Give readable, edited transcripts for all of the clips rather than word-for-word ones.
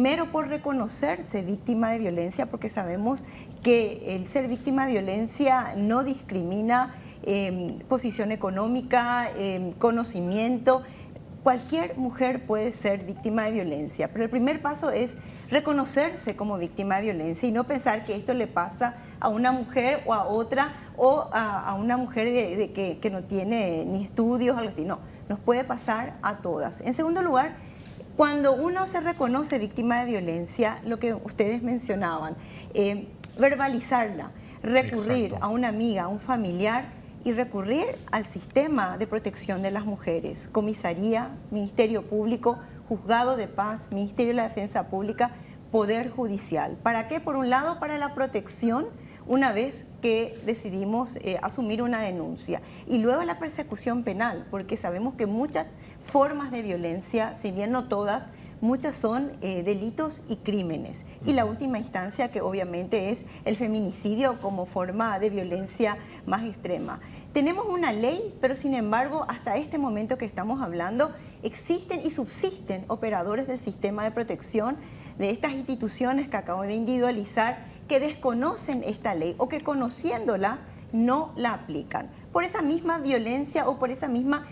primero por reconocerse víctima de violencia, porque sabemos que el ser víctima de violencia no discrimina posición económica, conocimiento. Cualquier mujer puede ser víctima de violencia, pero el primer paso es reconocerse como víctima de violencia y no pensar que esto le pasa a una mujer o a otra o a una mujer que no tiene ni estudios o algo así. No, nos puede pasar a todas. En segundo lugar, cuando uno se reconoce víctima de violencia, lo que ustedes mencionaban, verbalizarla, recurrir Exacto. a una amiga, a un familiar y recurrir al sistema de protección de las mujeres, comisaría, Ministerio Público, Juzgado de Paz, Ministerio de la Defensa Pública, Poder Judicial. ¿Para qué? Por un lado, para la protección una vez que decidimos asumir una denuncia. Y luego la persecución penal, porque sabemos que muchas formas de violencia, si bien no todas, muchas son delitos y crímenes. Y la última instancia, que obviamente es el feminicidio como forma de violencia más extrema. Tenemos una ley, pero sin embargo, hasta este momento que estamos hablando, existen y subsisten operadores del sistema de protección de estas instituciones que acabo de individualizar, que desconocen esta ley o que conociéndolas no la aplican. Por esa misma violencia o por esa misma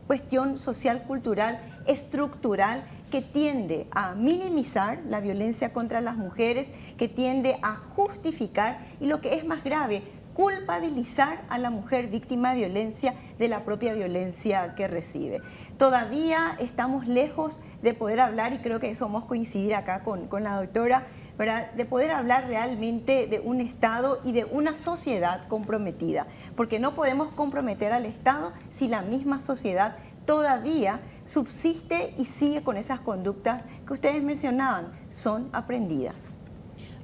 cuestión social, cultural, estructural, que tiende a minimizar la violencia contra las mujeres, que tiende a justificar y lo que es más grave, culpabilizar a la mujer víctima de violencia de la propia violencia que recibe. Todavía estamos lejos de poder hablar, y creo que eso vamos a coincidir acá con la doctora, ¿verdad?, de poder hablar realmente de un Estado y de una sociedad comprometida, porque no podemos comprometer al Estado si la misma sociedad todavía subsiste y sigue con esas conductas que ustedes mencionaban, son aprendidas.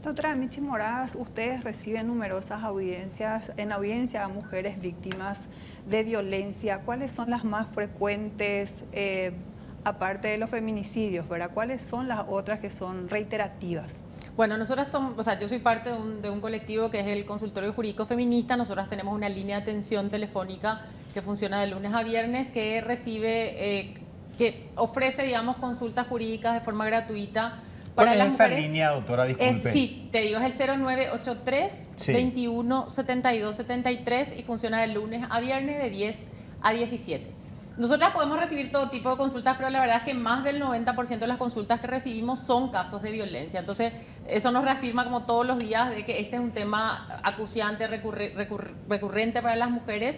Doctora Michi Moraz, ustedes reciben numerosas audiencias, en audiencia a mujeres víctimas de violencia. ¿Cuáles son las más frecuentes, aparte de los feminicidios, ¿verdad? ¿Cuáles son las otras que son reiterativas? Bueno, nosotras somos, o sea, yo soy parte de un colectivo que es el Consultorio Jurídico Feminista. Nosotras tenemos una línea de atención telefónica que funciona de lunes a viernes, que recibe, que ofrece, digamos, consultas jurídicas de forma gratuita para las mujeres. ¿Cuál es esa línea, doctora? Disculpe. Sí, te digo, es el 0983 21 72 73 y funciona de lunes a viernes de 10 a 17. Nosotras podemos recibir todo tipo de consultas, pero la verdad es que más del 90% de las consultas que recibimos son casos de violencia. Entonces, eso nos reafirma como todos los días de que este es un tema acuciante, recurrente para las mujeres.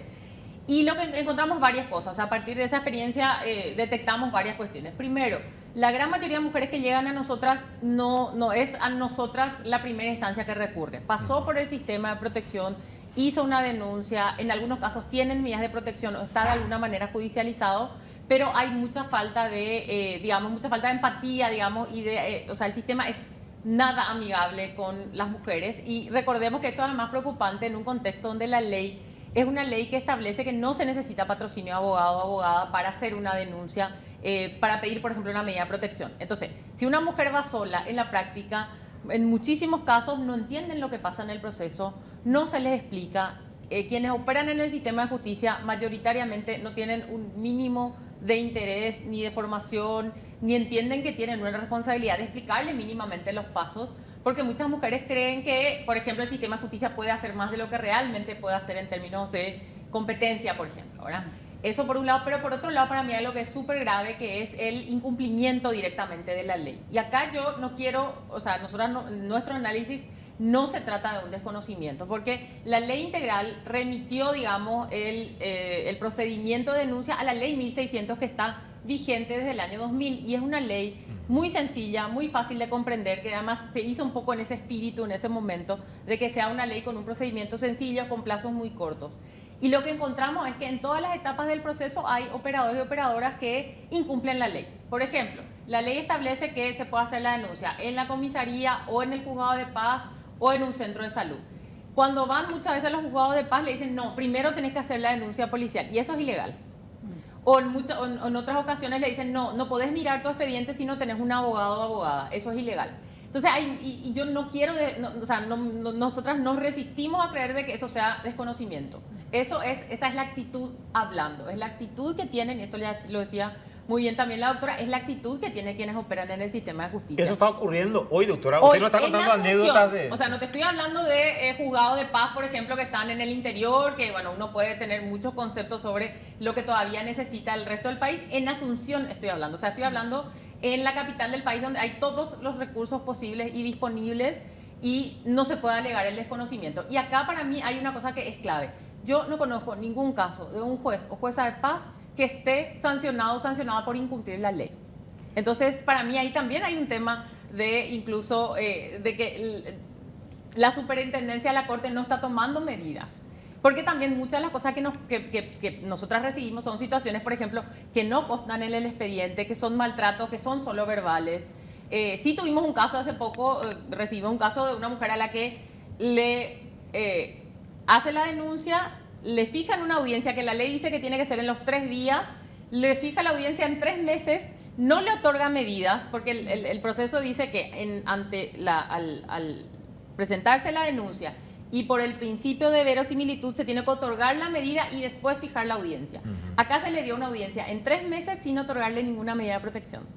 Y lo que encontramos varias cosas. A partir de esa experiencia detectamos varias cuestiones. Primero, la gran mayoría de mujeres que llegan a nosotras no es a nosotras la primera instancia que recurre. Pasó por el sistema de protección, hizo una denuncia, en algunos casos tienen medidas de protección o está de alguna manera judicializado, pero hay mucha falta de, mucha falta de empatía, digamos, y o sea, el sistema es nada amigable con las mujeres. Y recordemos que esto es más preocupante en un contexto donde la ley es una ley que establece que no se necesita patrocinio de abogado o abogada para hacer una denuncia, para pedir, por ejemplo, una medida de protección. Entonces, si una mujer va sola, en la práctica, en muchísimos casos no entienden lo que pasa en el proceso, no se les explica. Quienes operan en el sistema de justicia mayoritariamente no tienen un mínimo de interés ni de formación, ni entienden que tienen una responsabilidad de explicarle mínimamente los pasos, porque muchas mujeres creen que, por ejemplo, el sistema de justicia puede hacer más de lo que realmente puede hacer en términos de competencia, por ejemplo, ¿verdad? Eso por un lado, pero por otro lado para mí hay algo que es súper grave, que es el incumplimiento directamente de la ley. Y acá yo no quiero, o sea, nuestro análisis no se trata de un desconocimiento, porque la ley integral remitió, digamos, el procedimiento de denuncia a la ley 1600 que está vigente desde el año 2000 y es una ley muy sencilla, muy fácil de comprender, que además se hizo un poco en ese espíritu, en ese momento, de que sea una ley con un procedimiento sencillo, con plazos muy cortos. Y lo que encontramos es que en todas las etapas del proceso hay operadores y operadoras que incumplen la ley. Por ejemplo, la ley establece que se puede hacer la denuncia en la comisaría o en el juzgado de paz o en un centro de salud. Cuando van muchas veces a los juzgados de paz le dicen, no, primero tenés que hacer la denuncia policial, y eso es ilegal. O en otras ocasiones le dicen, no podés mirar tu expediente si no tenés un abogado o abogada, eso es ilegal. Entonces, y yo no quiero, nosotras nos resistimos a creer de que eso sea desconocimiento. Esa es la actitud hablando, es la actitud que tienen, y esto ya lo decía muy bien también la doctora, es la actitud que tienen quienes operan en el sistema de justicia. Eso está ocurriendo hoy, doctora. Hoy, Usted no está contando anécdotas de... O sea, no te estoy hablando de juzgados de paz, por ejemplo, que están en el interior, que bueno, uno puede tener muchos conceptos sobre lo que todavía necesita el resto del país. En Asunción estoy hablando, o sea, estoy hablando en la capital del país donde hay todos los recursos posibles y disponibles y no se puede alegar el desconocimiento. Y acá para mí hay una cosa que es clave. Yo no conozco ningún caso de un juez o jueza de paz que esté sancionado o sancionada por incumplir la ley. Entonces, para mí ahí también hay un tema de incluso de que la superintendencia de la Corte no está tomando medidas. Porque también muchas de las cosas que nosotras recibimos son situaciones, por ejemplo, que no constan en el expediente, que son maltratos, que son solo verbales. Sí tuvimos un caso hace poco, recibimos un caso de una mujer a la que le hace la denuncia, le fijan una audiencia que la ley dice que tiene que ser en los 3 días, le fija la audiencia en 3 meses, no le otorga medidas, porque el proceso dice que al presentarse la denuncia y por el principio de verosimilitud se tiene que otorgar la medida y después fijar la audiencia. Acá se le dio una audiencia en 3 meses sin otorgarle ninguna medida de protección.